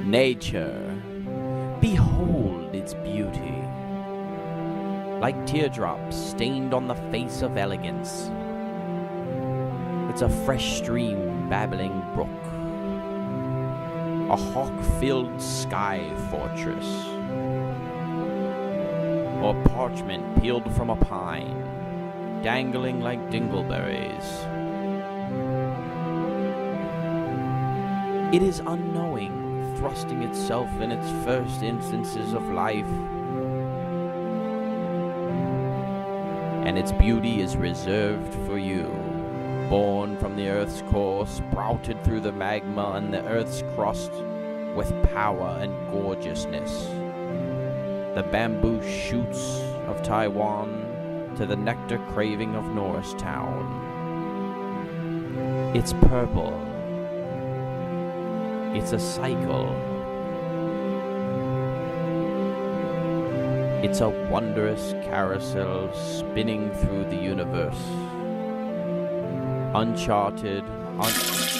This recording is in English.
Nature, behold its beauty, like teardrops stained on the face of elegance. It's a fresh stream babbling brook, a hawk-filled sky fortress, or parchment peeled from a pine, dangling like dingleberries. It is unknowing, thrusting itself in its first instances of life, and its beauty is reserved for you, born from the earth's core, sprouted through the magma and the earth's crust, with power and gorgeousness. The bamboo shoots of Taiwan to the nectar craving of Norristown. It's purple. It's a cycle. It's a wondrous carousel spinning through the universe. Uncharted, Oh.